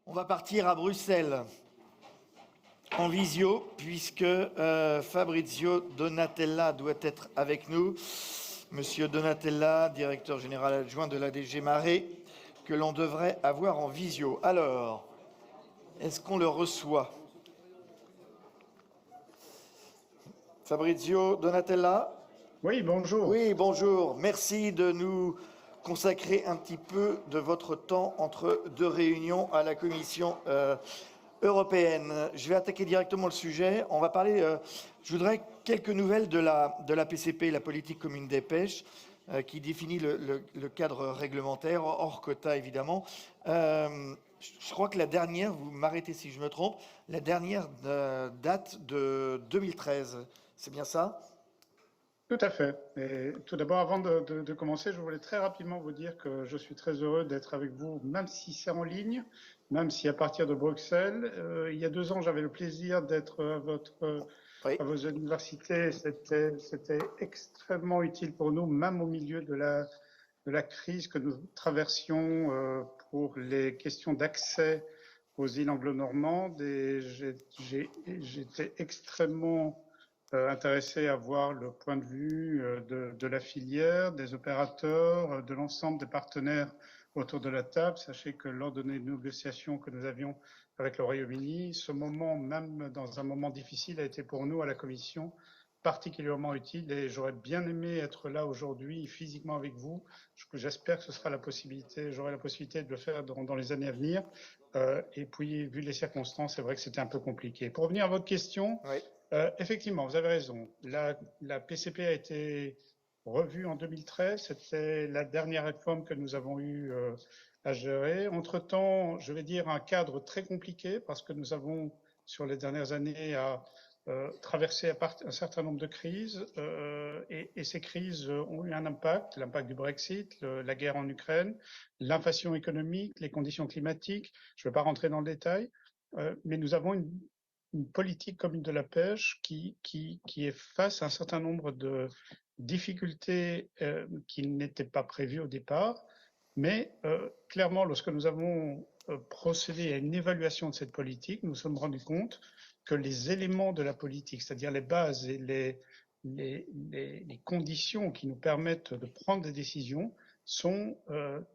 On va partir à Bruxelles en visio puisque Fabrizio Donatella doit être avec nous. Monsieur Donatella, directeur général adjoint de la DG Marais, que l'on devrait avoir en visio. Alors, est-ce qu'on le reçoit? Fabrizio Donatella? Oui, bonjour. Oui, bonjour. Merci de nous consacrer un petit peu de votre temps entre deux réunions à la Commission européenne. Je vais attaquer directement le sujet. On va parler, je voudrais quelques nouvelles de la PCP, la politique commune des pêches, qui définit le cadre réglementaire, hors quota évidemment. Je crois que la dernière, vous m'arrêtez si je me trompe, la dernière date de 2013. C'est bien ça? Tout à fait. Et tout d'abord, avant de commencer, je voulais très rapidement vous dire que je suis très heureux d'être avec vous, même si c'est en ligne, même si à partir de Bruxelles. Il y a 2 ans, j'avais le plaisir d'être Oui. à vos universités. C'était extrêmement utile pour nous, même au milieu de la crise que nous traversions pour les questions d'accès aux îles anglo-normandes. Et j'étais extrêmement intéressé à voir le point de vue de la filière, des opérateurs, de l'ensemble des partenaires autour de la table. Sachez que lors de les négociations que nous avions avec le Royaume-Uni, ce moment, même dans un moment difficile, a été pour nous à la Commission particulièrement utile et j'aurais bien aimé être là aujourd'hui physiquement avec vous. J'espère que ce sera j'aurai la possibilité de le faire dans les années à venir. Et puis, vu les circonstances, c'est vrai que c'était un peu compliqué. Pour revenir à votre question, Oui. Effectivement, vous avez raison. La PCP a été revue en 2013. C'était la dernière réforme que nous avons eu à gérer. Entre-temps, je vais dire un cadre très compliqué parce que nous avons, sur les dernières années, traversé un certain nombre de crises et ces crises ont eu un impact, l'impact du Brexit, la guerre en Ukraine, l'inflation économique, les conditions climatiques. Je ne vais pas rentrer dans le détail, mais nous avons une politique commune de la pêche qui est face à un certain nombre de difficultés qui n'étaient pas prévues au départ. Mais clairement, lorsque nous avons procédé à une évaluation de cette politique, nous nous sommes rendus compte que les éléments de la politique, c'est-à-dire les bases et les conditions qui nous permettent de prendre des décisions, sont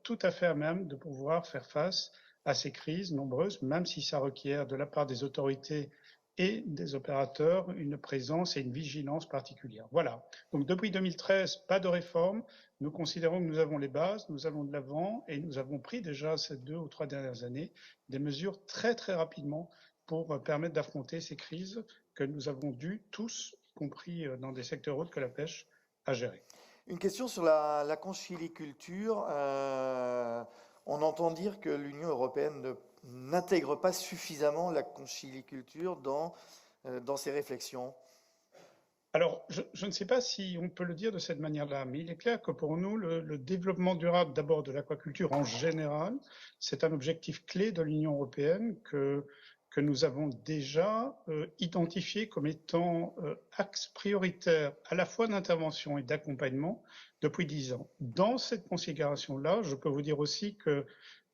tout à fait à même de pouvoir faire face à ces crises nombreuses, même si ça requiert de la part des autorités et des opérateurs une présence et une vigilance particulière. Voilà. Donc depuis 2013, pas de réforme. Nous considérons que nous avons les bases, nous allons de l'avant et nous avons pris déjà ces 2 ou 3 dernières années des mesures très très rapidement pour permettre d'affronter ces crises que nous avons dû tous, y compris dans des secteurs autres que la pêche, à gérer. Une question sur la conchyliculture. On entend dire que l'Union européenne n'intègre pas suffisamment la conchyliculture dans ses réflexions. Alors, je ne sais pas si on peut le dire de cette manière-là, mais il est clair que pour nous, le développement durable d'abord de l'aquaculture en général, c'est un objectif clé de l'Union européenne que nous avons déjà identifié comme étant axe prioritaire à la fois d'intervention et d'accompagnement depuis 10 ans. Dans cette considération-là, je peux vous dire aussi que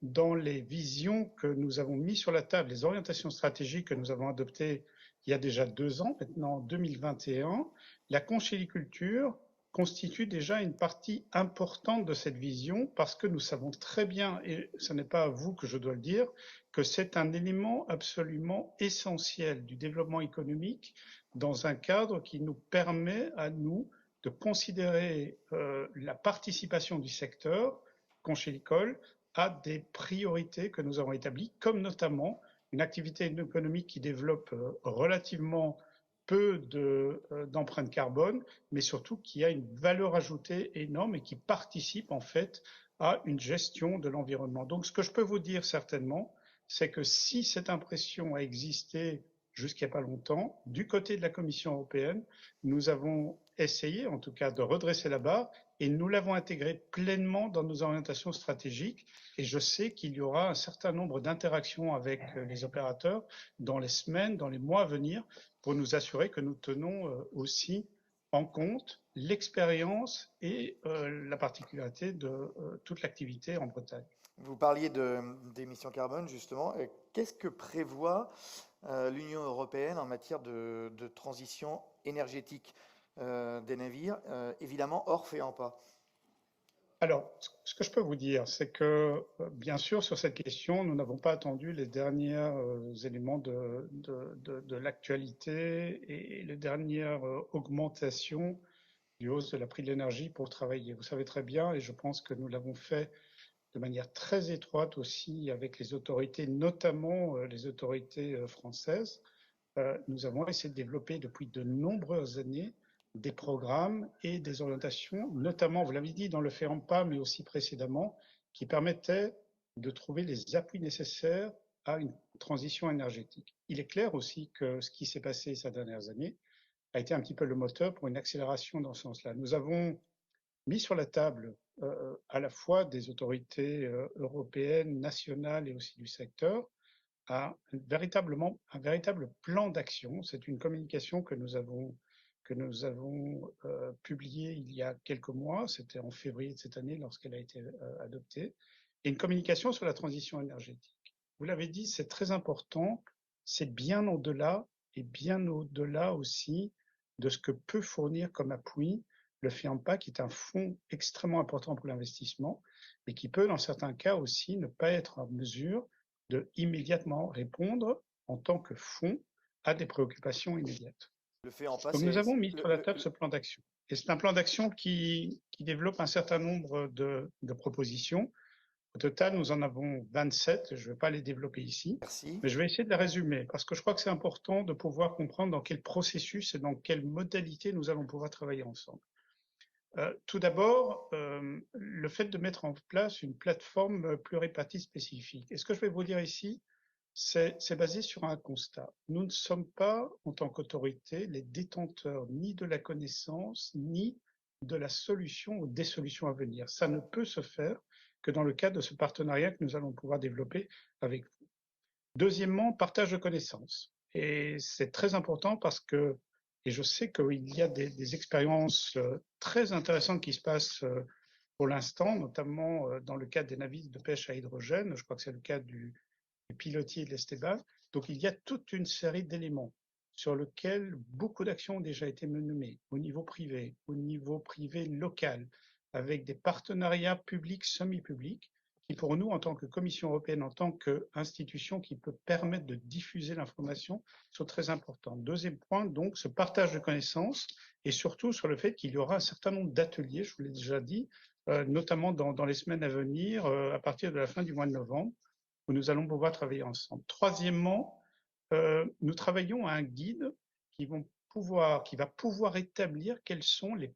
dans les visions que nous avons mises sur la table, les orientations stratégiques que nous avons adoptées il y a déjà 2 ans, maintenant en 2021, la conchyliculture constitue déjà une partie importante de cette vision parce que nous savons très bien, et ce n'est pas à vous que je dois le dire, que c'est un élément absolument essentiel du développement économique dans un cadre qui nous permet à nous de considérer la participation du secteur conchylicole à des priorités que nous avons établies, comme notamment une activité économique qui développe relativement peu d'empreinte carbone, mais surtout qui a une valeur ajoutée énorme et qui participe en fait à une gestion de l'environnement. Donc ce que je peux vous dire certainement, c'est que si cette impression a existé jusqu'à pas longtemps, du côté de la Commission européenne, nous avons essayé en tout cas de redresser la barre et nous l'avons intégré pleinement dans nos orientations stratégiques. Et je sais qu'il y aura un certain nombre d'interactions avec les opérateurs dans les semaines, dans les mois à venir, pour nous assurer que nous tenons aussi en compte l'expérience et la particularité de toute l'activité en Bretagne. Vous parliez d'émissions carbone, justement. Qu'est-ce que prévoit l'Union européenne en matière de transition énergétique des navires, évidemment hors FEAMPA? Alors, ce que je peux vous dire, c'est que, bien sûr, sur cette question, nous n'avons pas attendu les derniers éléments de l'actualité et les dernières augmentations du hausse de la prix de l'énergie pour travailler. Vous savez très bien, et je pense que nous l'avons fait de manière très étroite aussi avec les autorités, notamment les autorités françaises. Nous avons essayé de développer depuis de nombreuses années des programmes et des orientations, notamment, vous l'avez dit, dans le FEAMPA, mais aussi précédemment, qui permettaient de trouver les appuis nécessaires à une transition énergétique. Il est clair aussi que ce qui s'est passé ces dernières années a été un petit peu le moteur pour une accélération dans ce sens-là. Nous avons mis sur la table à la fois des autorités européennes, nationales et aussi du secteur, un véritable plan d'action. C'est une communication que nous avons publiée il y a quelques mois, c'était en février de cette année lorsqu'elle a été adoptée, et une communication sur la transition énergétique. Vous l'avez dit, c'est très important, c'est bien au-delà et bien au-delà aussi de ce que peut fournir comme appui le FIAMPA, qui est un fonds extrêmement important pour l'investissement, mais qui peut, dans certains cas aussi, ne pas être en mesure de immédiatement répondre en tant que fonds à des préoccupations immédiates. Le FEAMPA, Donc nous avons c'est mis sur la table ce plan d'action. Et c'est un plan d'action qui développe un certain nombre de propositions. Au total, nous en avons 27. Je ne vais pas les développer ici, merci. mais je vais essayer de les résumer parce que je crois que c'est important de pouvoir comprendre dans quel processus et dans quelle modalité nous allons pouvoir travailler ensemble. Tout d'abord, le fait de mettre en place une plateforme pluripartite spécifique. Et ce que je vais vous dire ici, c'est basé sur un constat. Nous ne sommes pas, en tant qu'autorité, les détenteurs ni de la connaissance, ni de la solution ou des solutions à venir. Ça ne peut se faire que dans le cadre de ce partenariat que nous allons pouvoir développer avec vous. Deuxièmement, partage de connaissances. Et c'est très important parce que, et je sais qu'il y a des expériences très intéressantes qui se passent pour l'instant, notamment dans le cadre des navires de pêche à hydrogène. Je crois que c'est le cas du pilotier de l'Esteban. Donc il y a toute une série d'éléments sur lesquels beaucoup d'actions ont déjà été menées au niveau privé local, avec des partenariats publics, semi-publics, qui pour nous, en tant que Commission européenne, en tant qu'institution qui peut permettre de diffuser l'information, sont très importants. Deuxième point, donc, ce partage de connaissances et surtout sur le fait qu'il y aura un certain nombre d'ateliers, je vous l'ai déjà dit, notamment dans les semaines à venir, à partir de la fin du mois de novembre, où nous allons pouvoir travailler ensemble. Troisièmement, nous travaillons à un guide qui va pouvoir établir quelles sont les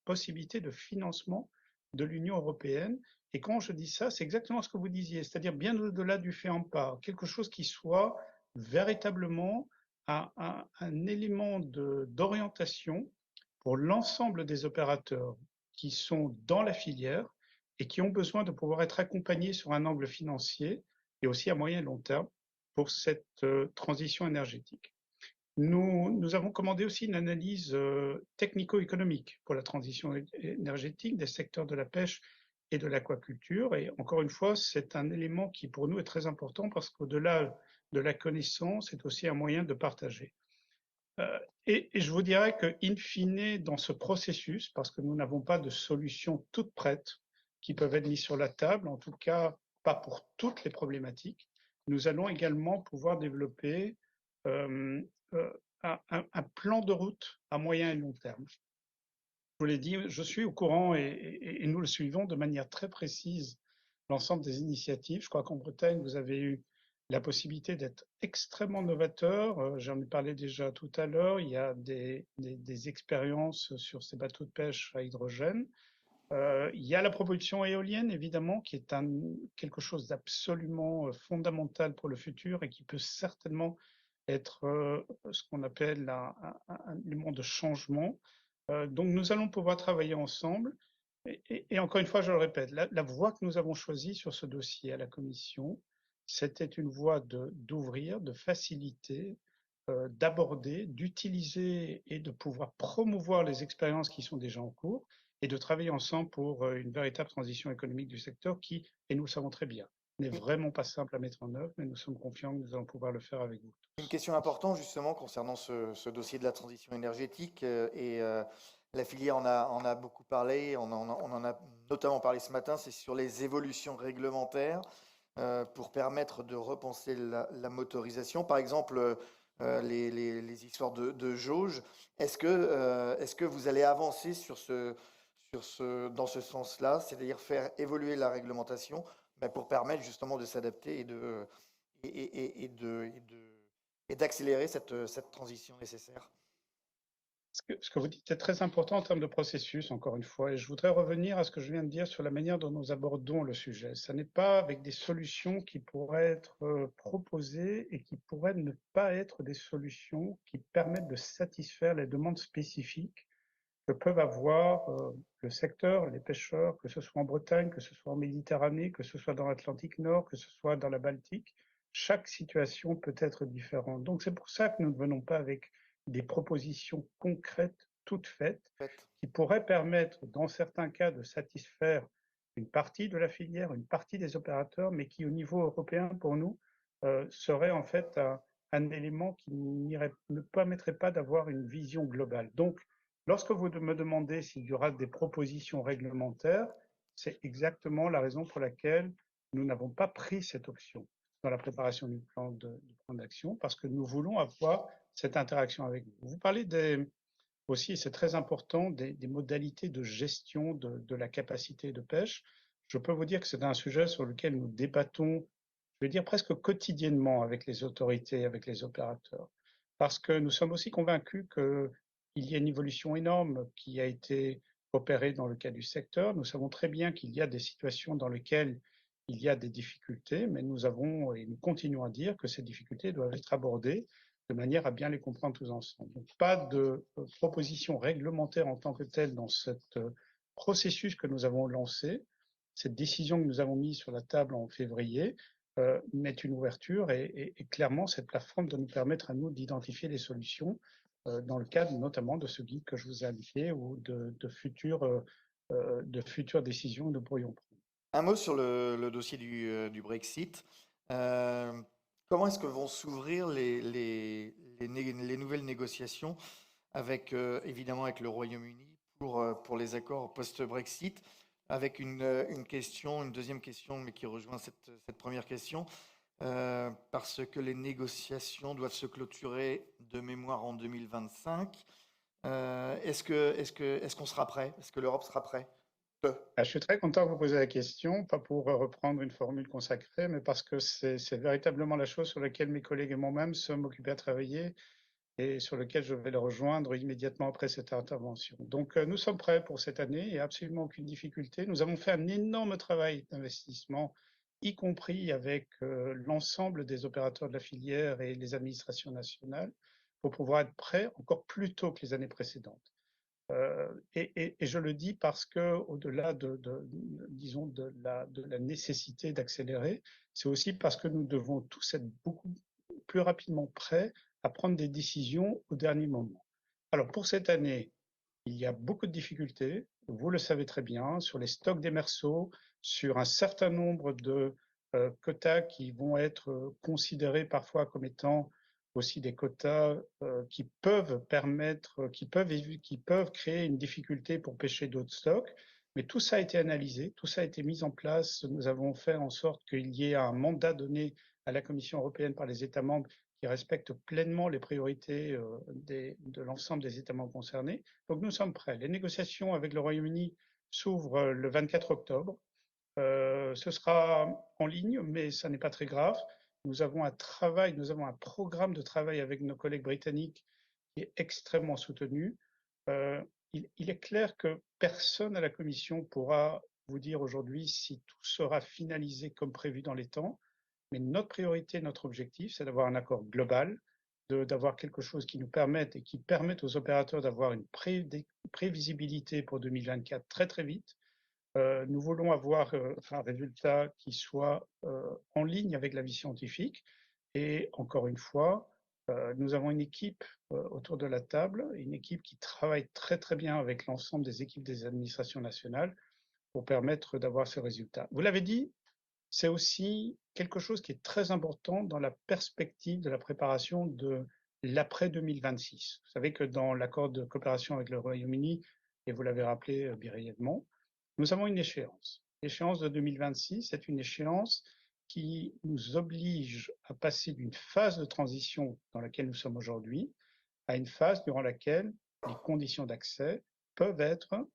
possibilités de financement de l'Union européenne. Et quand je dis ça, c'est exactement ce que vous disiez, c'est-à-dire bien au-delà du fait en part, quelque chose qui soit véritablement un élément d'orientation pour l'ensemble des opérateurs qui sont dans la filière et qui ont besoin de pouvoir être accompagnés sur un angle financier et aussi à moyen et long terme pour cette transition énergétique. Nous avons commandé aussi une analyse technico-économique pour la transition énergétique des secteurs de la pêche et de l'aquaculture. Et encore une fois, c'est un élément qui pour nous est très important parce qu'au-delà de la connaissance, c'est aussi un moyen de partager. Et je vous dirais que, in fine, dans ce processus, parce que nous n'avons pas de solutions toutes prêtes qui peuvent être mises sur la table, en tout cas pas pour toutes les problématiques, nous allons également pouvoir développer euh, euh, un plan de route à moyen et long terme. Je vous l'ai dit, je suis au courant et nous le suivons de manière très précise l'ensemble des initiatives. Je crois qu'en Bretagne, vous avez eu la possibilité d'être extrêmement novateur. J'en ai parlé déjà tout à l'heure. Il y a des expériences sur ces bateaux de pêche à hydrogène. Il y a la propulsion éolienne, évidemment, qui est quelque chose d'absolument fondamental pour le futur et qui peut certainement être ce qu'on appelle un élément de changement. Donc nous allons pouvoir travailler ensemble. Et encore une fois, je le répète, la voie que nous avons choisie sur ce dossier à la Commission, c'était une voie d'ouvrir, de faciliter, d'aborder, d'utiliser et de pouvoir promouvoir les expériences qui sont déjà en cours. et de travailler ensemble pour une véritable transition économique du secteur qui, et nous le savons très bien, n'est vraiment pas simple à mettre en œuvre, mais nous sommes confiants que nous allons pouvoir le faire avec vous Une tous. question importante justement concernant ce dossier de la transition énergétique la filière en a beaucoup parlé, on en a notamment parlé ce matin, c'est sur les évolutions réglementaires pour permettre de repenser la motorisation. Par exemple, les histoires de jauge. Est-ce que vous allez avancer dans ce sens-là, c'est-à-dire faire évoluer la réglementation pour permettre justement de s'adapter et d'accélérer cette transition nécessaire? Ce que vous dites est très important en termes de processus, encore une fois, et je voudrais revenir à ce que je viens de dire sur la manière dont nous abordons le sujet. Ce n'est pas avec des solutions qui pourraient être proposées et qui pourraient ne pas être des solutions qui permettent de satisfaire les demandes spécifiques que peuvent avoir le secteur, les pêcheurs, que ce soit en Bretagne, que ce soit en Méditerranée, que ce soit dans l'Atlantique Nord, que ce soit dans la Baltique. Chaque situation peut être différente. Donc c'est pour ça que nous ne venons pas avec des propositions concrètes toutes faites qui pourraient permettre, dans certains cas, de satisfaire une partie de la filière, une partie des opérateurs, mais qui, au niveau européen, pour nous, serait en fait un élément qui ne permettrait pas d'avoir une vision globale. Donc, lorsque vous me demandez s'il y aura des propositions réglementaires, c'est exactement la raison pour laquelle nous n'avons pas pris cette option dans la préparation du plan d'action, parce que nous voulons avoir cette interaction avec vous. Vous parlez aussi, c'est très important, des modalités de gestion de la capacité de pêche. Je peux vous dire que c'est un sujet sur lequel nous débattons, je vais dire presque quotidiennement avec les autorités, avec les opérateurs, parce que nous sommes aussi convaincus qu'il y a une évolution énorme qui a été opérée dans le cas du secteur. Nous savons très bien qu'il y a des situations dans lesquelles il y a des difficultés, mais nous avons et nous continuons à dire que ces difficultés doivent être abordées de manière à bien les comprendre tous ensemble. Donc, pas de proposition réglementaire en tant que telle dans ce processus que nous avons lancé. Cette décision que nous avons mise sur la table en février met une ouverture et clairement cette plateforme doit nous permettre à nous d'identifier les solutions dans le cadre notamment de ce guide que je vous ai indiqué ou de futures décisions que nous pourrions prendre. Un mot sur le dossier du Brexit. Comment est-ce que vont s'ouvrir les nouvelles négociations avec, évidemment, avec le Royaume-Uni pour les accords post-Brexit, avec une deuxième question, mais qui rejoint cette première question, parce que les négociations doivent se clôturer de mémoire en 2025. Est-ce qu'on sera prêt? Est-ce que l'Europe sera prête? Je suis très content que vous posiez la question, pas pour reprendre une formule consacrée, mais parce que c'est véritablement la chose sur laquelle mes collègues et moi-même sommes occupés à travailler et sur lequel je vais le rejoindre immédiatement après cette intervention. Donc nous sommes prêts pour cette année, il n'y a absolument aucune difficulté. Nous avons fait un énorme travail d'investissement, y compris avec l'ensemble des opérateurs de la filière et les administrations nationales, pour pouvoir être prêts encore plus tôt que les années précédentes. Et je le dis parce que, au-delà disons de la nécessité d'accélérer, c'est aussi parce que nous devons tous être beaucoup plus rapidement prêts à prendre des décisions au dernier moment. Alors pour cette année, il y a beaucoup de difficultés, vous le savez très bien, sur les stocks démersaux, sur un certain nombre de quotas qui vont être considérés parfois comme étant aussi des quotas qui peuvent permettre, qui peuvent créer une difficulté pour pêcher d'autres stocks. Mais tout ça a été analysé, tout ça a été mis en place. Nous avons fait en sorte qu'il y ait un mandat donné à la Commission européenne par les États membres qui respectent pleinement les priorités de l'ensemble des États membres concernés. Donc nous sommes prêts. Les négociations avec le Royaume-Uni s'ouvrent le 24 octobre. Ce sera en ligne, mais ça n'est pas très grave. Nous avons un programme de travail avec nos collègues britanniques qui est extrêmement soutenu. Il est clair que personne à la Commission pourra vous dire aujourd'hui si tout sera finalisé comme prévu dans les temps, mais notre priorité, notre objectif, c'est d'avoir un accord global, d'avoir quelque chose qui nous permette et qui permette aux opérateurs d'avoir une prévisibilité pour 2024 très très vite. Nous voulons avoir un résultat qui soit en ligne avec la vie scientifique. Et encore une fois, Nous avons une équipe autour de la table, une équipe qui travaille très très bien avec l'ensemble des équipes des administrations nationales pour permettre d'avoir ce résultat. Vous l'avez dit, c'est aussi quelque chose qui est très important dans la perspective de la préparation de l'après 2026. Vous savez que dans l'accord de coopération avec le Royaume-Uni, et vous l'avez rappelé brièvement, nous avons une échéance. L'échéance de 2026 est une échéance qui nous oblige à passer d'une phase de transition dans laquelle nous sommes aujourd'hui à une phase durant laquelle les conditions d'accès peuvent être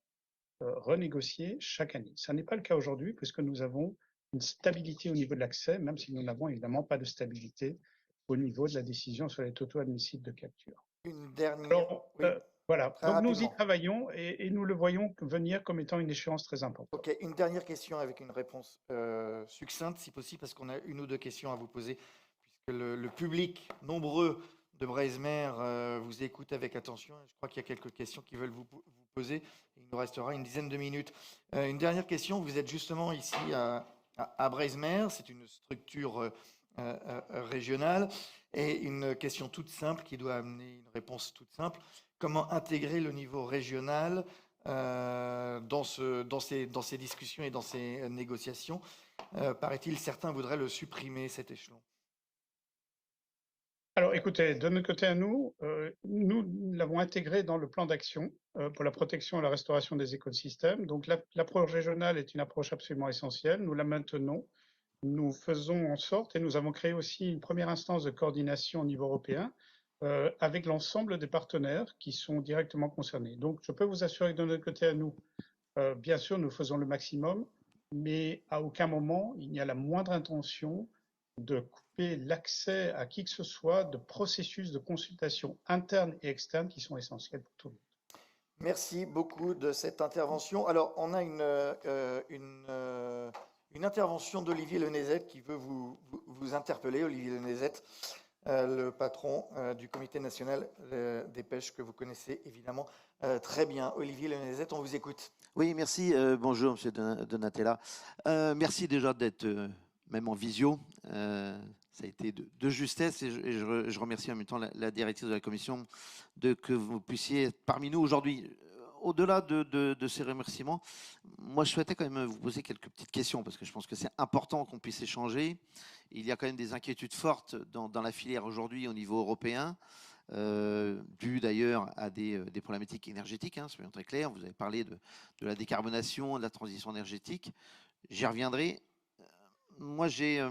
renégociées chaque année. Ce n'est pas le cas aujourd'hui puisque nous avons une stabilité au niveau de l'accès, même si nous n'avons évidemment pas de stabilité au niveau de la décision sur les totaux admissibles de capture. Une dernière. Alors, Oui, voilà, très donc nous y rapidement. travaillons et nous le voyons venir comme étant une échéance très importante. Ok, une dernière question avec une réponse succincte, si possible, parce qu'on a une ou deux questions à vous poser, puisque le public nombreux de Breizmer vous écoute avec attention. Je crois qu'il y a quelques questions qui veulent vous poser. Il nous restera une dizaine de minutes. Une dernière question, vous êtes justement ici à Breizmer, c'est une structure régionale, et une question toute simple qui doit amener une réponse toute simple. Comment intégrer le niveau régional dans ces discussions et dans ces négociations? Paraît-il, certains voudraient le supprimer, cet échelon. Alors écoutez, de notre côté à nous, nous l'avons intégré dans le plan d'action pour la protection et la restauration des écosystèmes. Donc l'approche régionale est une approche absolument essentielle. Nous la maintenons. Nous faisons en sorte, et nous avons créé aussi une première instance de coordination au niveau européen avec l'ensemble des partenaires qui sont directement concernés. Donc je peux vous assurer que de notre côté à nous, bien sûr, nous faisons le maximum, mais à aucun moment il n'y a la moindre intention de couper l'accès à qui que ce soit de processus de consultation interne et externe qui sont essentiels pour tout le monde. Merci beaucoup de cette intervention. Alors, on a une intervention d'Olivier Lenezet qui veut vous interpeller. Olivier Lenezet, le patron du Comité national des pêches que vous connaissez évidemment très bien. Olivier Lenezet, on vous écoute. Oui, merci. Bonjour, Monsieur Donatella. Merci déjà d'être même en visio. Ça a été de justesse et je remercie en même temps la directrice de la commission que vous puissiez être parmi nous aujourd'hui. Au-delà de ces remerciements, moi je souhaitais quand même vous poser quelques petites questions parce que je pense que c'est important qu'on puisse échanger. Il y a quand même des inquiétudes fortes dans la filière aujourd'hui au niveau européen. Dû d'ailleurs à des problématiques énergétiques, soyons très clairs. Vous avez parlé de la décarbonation, de la transition énergétique. J'y reviendrai. Moi, j'ai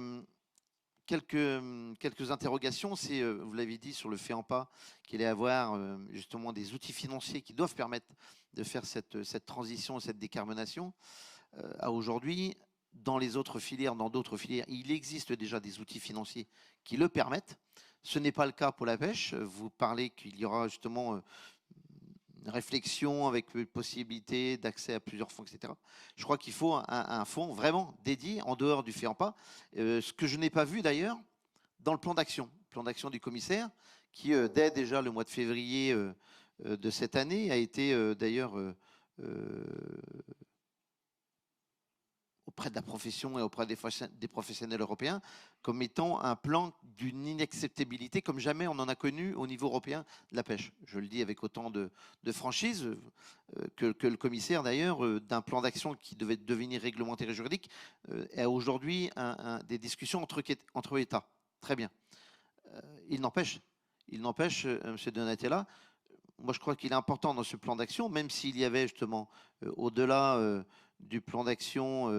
quelques interrogations. C'est, vous l'avez dit, sur le FEAMPA, qu'il allait avoir justement des outils financiers qui doivent permettre de faire cette transition, cette décarbonation. À aujourd'hui, dans les autres filières, dans d'autres filières, il existe déjà des outils financiers qui le permettent. Ce n'est pas le cas pour la pêche. Vous parlez qu'il y aura justement une réflexion avec une possibilité d'accès à plusieurs fonds, etc. Je crois qu'il faut un fonds vraiment dédié en dehors du FEAMPA, ce que je n'ai pas vu d'ailleurs dans le plan d'action du commissaire, qui dès déjà le mois de février de cette année a été d'ailleurs auprès de la profession et auprès des professionnels européens comme étant un plan d'une inacceptabilité comme jamais on en a connu au niveau européen de la pêche. Je le dis avec autant de franchise que le commissaire d'ailleurs, d'un plan d'action qui devait devenir réglementaire et juridique, a aujourd'hui des discussions entre États. Très bien. Il n'empêche, M. Donatella, moi je crois qu'il est important dans ce plan d'action, même s'il y avait justement au-delà du plan d'action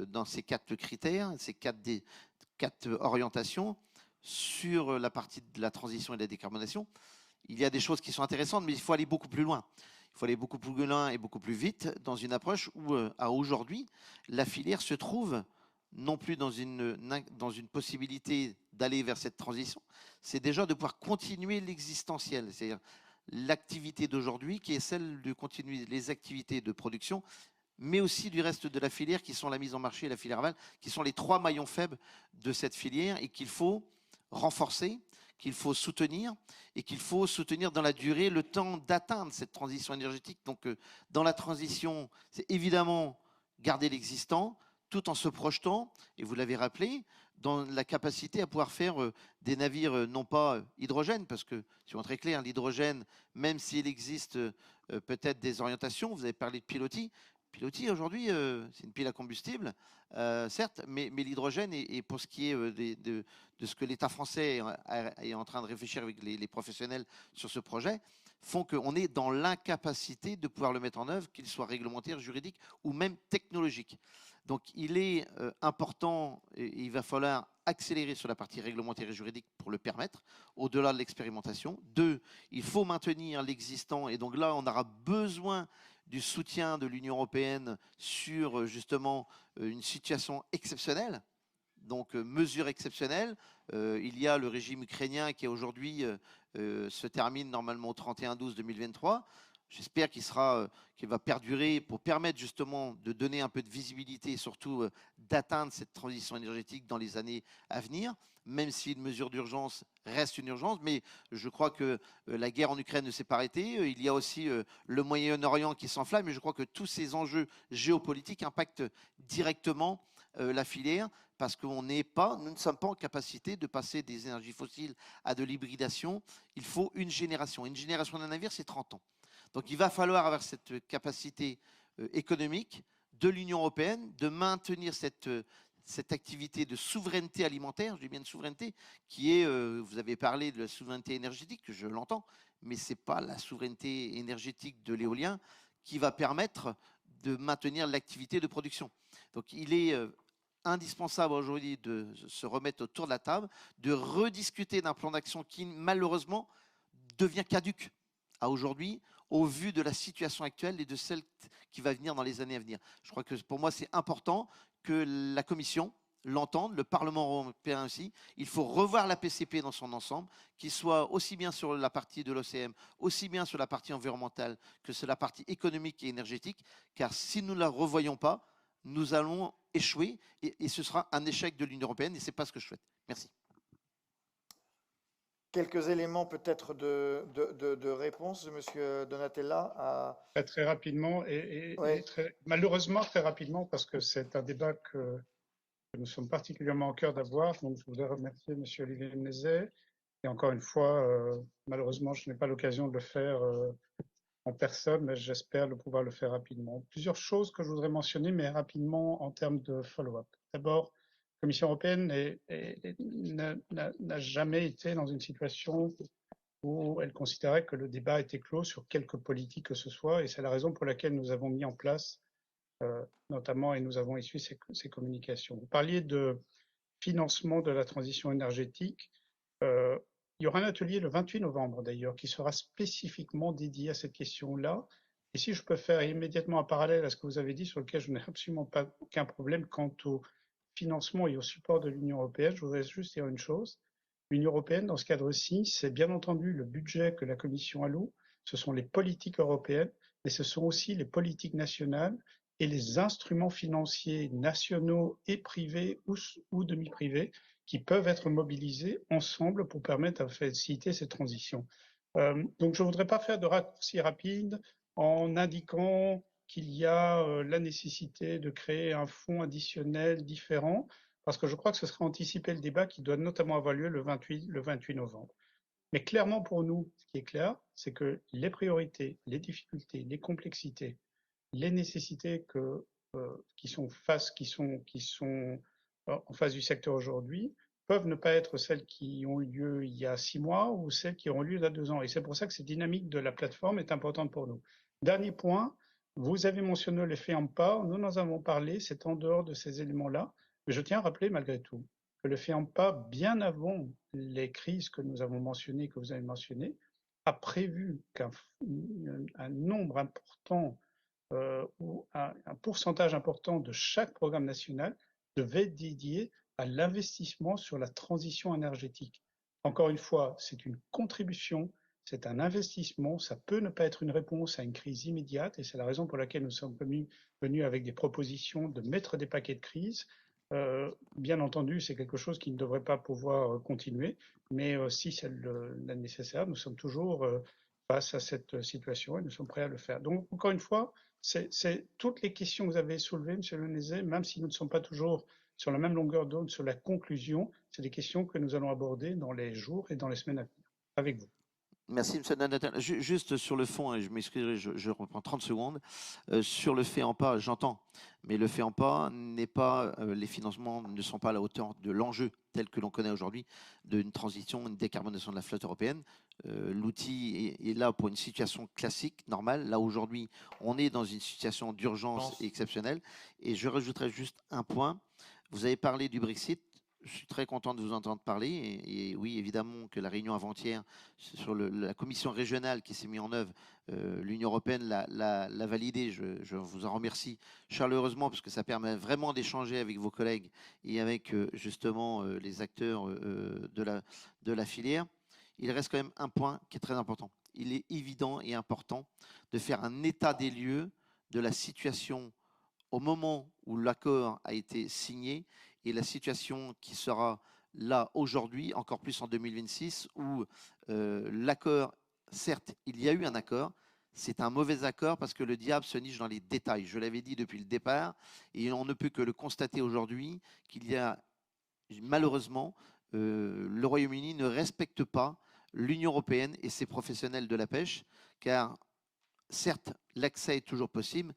dans ces 4 critères, ces 4 orientations sur la partie de la transition et de la décarbonation, il y a des choses qui sont intéressantes, mais il faut aller beaucoup plus loin. Il faut aller beaucoup plus loin et beaucoup plus vite dans une approche où, à aujourd'hui, la filière se trouve non plus dans une possibilité d'aller vers cette transition, c'est déjà de pouvoir continuer l'existentiel, c'est-à-dire l'activité d'aujourd'hui qui est celle de continuer les activités de production, mais aussi du reste de la filière qui sont la mise en marché et la filière aval, qui sont les 3 maillons faibles de cette filière et qu'il faut renforcer, qu'il faut soutenir et qu'il faut soutenir dans la durée le temps d'atteindre cette transition énergétique. Donc dans la transition, c'est évidemment garder l'existant, tout en se projetant, et vous l'avez rappelé, dans la capacité à pouvoir faire des navires non pas hydrogène, parce que, soyons très clairs, l'hydrogène, même s'il existe peut-être des orientations, vous avez parlé de pilotis. Pilotis, aujourd'hui, c'est une pile à combustible, certes, mais l'hydrogène, et pour ce qui est de ce que l'État français est en train de réfléchir avec les professionnels sur ce projet, font qu'on est dans l'incapacité de pouvoir le mettre en œuvre, qu'il soit réglementaire, juridique ou même technologique. Donc il est important, et il va falloir accélérer sur la partie réglementaire et juridique pour le permettre, au-delà de l'expérimentation. Deux, il faut maintenir l'existant, et donc là on aura besoin du soutien de l'Union européenne sur justement une situation exceptionnelle. Donc, mesure exceptionnelle. Il y a le régime ukrainien qui aujourd'hui se termine normalement au 31/12/2023. J'espère qu'il va perdurer pour permettre justement de donner un peu de visibilité et surtout d'atteindre cette transition énergétique dans les années à venir, même si une mesure d'urgence reste une urgence. Mais je crois que la guerre en Ukraine ne s'est pas arrêtée. Il y a aussi le Moyen-Orient qui s'enflamme, et je crois que tous ces enjeux géopolitiques impactent directement la filière, parce que nous ne sommes pas en capacité de passer des énergies fossiles à de l'hybridation. Il faut une génération. Une génération d'un navire, c'est 30 ans. Donc il va falloir avoir cette capacité économique de l'Union européenne de maintenir cette activité de souveraineté alimentaire, je dis bien de souveraineté, qui est, vous avez parlé de la souveraineté énergétique, je l'entends, mais ce n'est pas la souveraineté énergétique de l'éolien qui va permettre de maintenir l'activité de production. Donc il est indispensable aujourd'hui de se remettre autour de la table, de rediscuter d'un plan d'action qui malheureusement devient caduc à aujourd'hui, au vu de la situation actuelle et de celle qui va venir dans les années à venir. Je crois que pour moi, c'est important que la Commission l'entende, le Parlement européen aussi. Il faut revoir la PCP dans son ensemble, qu'il soit aussi bien sur la partie de l'OCM, aussi bien sur la partie environnementale que sur la partie économique et énergétique, car si nous ne la revoyons pas, nous allons échouer et ce sera un échec de l'Union européenne, et ce n'est pas ce que je souhaite. Merci. Quelques éléments peut-être de réponse de M. Donatella Très rapidement, Ouais. malheureusement très rapidement, parce que c'est un débat que nous sommes particulièrement en cœur d'avoir. Donc je voudrais remercier M. Olivier Nézet. Et encore une fois, malheureusement, je n'ai pas l'occasion de le faire en personne, mais j'espère pouvoir le faire rapidement. Plusieurs choses que je voudrais mentionner, mais rapidement en termes de follow-up. D'abord, la Commission européenne n'a jamais été dans une situation où elle considérait que le débat était clos sur quelque politique que ce soit, et c'est la raison pour laquelle nous avons mis en place, notamment, et nous avons issu ces communications. Vous parliez de financement de la transition énergétique. Il y aura un atelier le 28 novembre d'ailleurs qui sera spécifiquement dédié à cette question-là. Et si je peux faire immédiatement un parallèle à ce que vous avez dit, sur lequel je n'ai absolument pas aucun problème quant au financement et au support de l'Union européenne, je voudrais juste dire une chose. L'Union européenne, dans ce cadre-ci, c'est bien entendu le budget que la Commission alloue, ce sont les politiques européennes, mais ce sont aussi les politiques nationales et les instruments financiers nationaux et privés ou demi-privés qui peuvent être mobilisés ensemble pour permettre de faciliter cette transition. Donc je ne voudrais pas faire de raccourci rapide en indiquant qu'il y a la nécessité de créer un fonds additionnel différent, parce que je crois que ce serait anticiper le débat qui doit notamment avoir lieu le 28 novembre. Mais clairement pour nous, ce qui est clair, c'est que les priorités, les difficultés, les complexités, les nécessités qui sont en face du secteur aujourd'hui peuvent ne pas être celles qui ont eu lieu il y a 6 mois ou celles qui auront lieu il y a 2 ans. Et c'est pour ça que cette dynamique de la plateforme est importante pour nous. Dernier point, vous avez mentionné l'effet AMPA, nous en avons parlé, c'est en dehors de ces éléments-là, mais je tiens à rappeler malgré tout que l'effet AMPA, bien avant les crises que nous avons mentionnées, que vous avez mentionnées, a prévu qu'un nombre important où un pourcentage important de chaque programme national devait être dédié à l'investissement sur la transition énergétique. Encore une fois, c'est une contribution, c'est un investissement, ça peut ne pas être une réponse à une crise immédiate, et c'est la raison pour laquelle nous sommes venus avec des propositions de mettre des paquets de crise. Bien entendu, c'est quelque chose qui ne devrait pas pouvoir continuer, mais si c'est nécessaire, nous sommes toujours face à cette situation et nous sommes prêts à le faire. Donc, encore une fois, c'est toutes les questions que vous avez soulevées, M. Lenezet, même si nous ne sommes pas toujours sur la même longueur d'onde sur la conclusion. C'est des questions que nous allons aborder dans les jours et dans les semaines à venir avec vous. Merci, M. Donatel. Juste sur le fond, et je m'excuserai, je reprends 30 secondes. Sur le fait en pas, j'entends, mais le fait en pas n'est pas, les financements ne sont pas à la hauteur de l'enjeu tel que l'on connaît aujourd'hui d'une transition, une décarbonation de la flotte européenne. L'outil est là pour une situation classique, normale. Là, aujourd'hui, on est dans une situation d'urgence exceptionnelle. Et je rajouterai juste un point. Vous avez parlé du Brexit. Je suis très content de vous entendre parler. Et oui, évidemment que la réunion avant-hier sur la commission régionale qui s'est mise en œuvre, l'Union européenne l'a validée. Je vous en remercie chaleureusement parce que ça permet vraiment d'échanger avec vos collègues et avec justement les acteurs de la filière. Il reste quand même un point qui est très important. Il est évident et important de faire un état des lieux de la situation au moment où l'accord a été signé et la situation qui sera là aujourd'hui, encore plus en 2026, où l'accord, certes, il y a eu un accord, c'est un mauvais accord parce que le diable se niche dans les détails. Je l'avais dit depuis le départ et on ne peut que le constater aujourd'hui qu'il y a malheureusement, le Royaume-Uni ne respecte pas l'Union européenne et ses professionnels de la pêche, car certes, l'accès est toujours possible,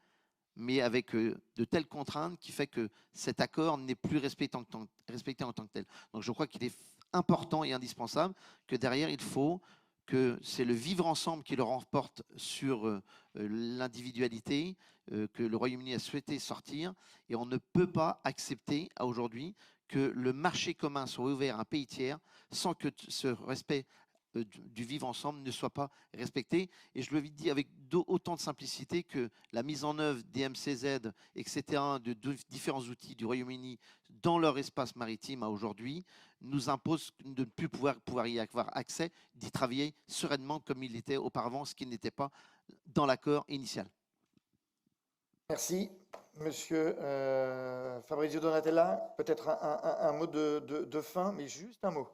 mais avec de telles contraintes qui fait que cet accord n'est plus respecté en tant que tel. Donc je crois qu'il est important et indispensable que derrière, il faut que c'est le vivre ensemble qui le remporte sur l'individualité, que le Royaume-Uni a souhaité sortir, et on ne peut pas accepter aujourd'hui que le marché commun soit ouvert à un pays tiers sans que ce respect du vivre ensemble ne soit pas respecté. Et je le dis avec autant de simplicité que la mise en œuvre des MCZ, etc., de différents outils du Royaume-Uni dans leur espace maritime à aujourd'hui, nous impose de ne plus pouvoir y avoir accès, d'y travailler sereinement comme il était auparavant, ce qui n'était pas dans l'accord initial. Merci. Monsieur Fabrizio Donatella, peut-être un mot de fin, mais juste un mot.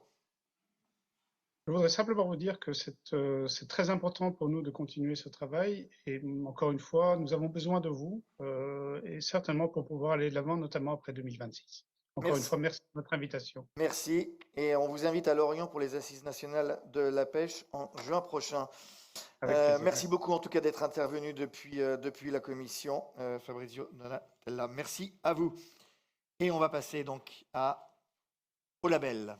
Je voudrais simplement vous dire que c'est très important pour nous de continuer ce travail et encore une fois, nous avons besoin de vous et certainement pour pouvoir aller de l'avant, notamment après 2026. Encore une fois, merci de votre invitation. Merci et on vous invite à Lorient pour les Assises nationales de la pêche en juin prochain. Merci beaucoup en tout cas d'être intervenu depuis la commission, Fabrizio Donatella. Merci à vous. Et on va passer donc au label.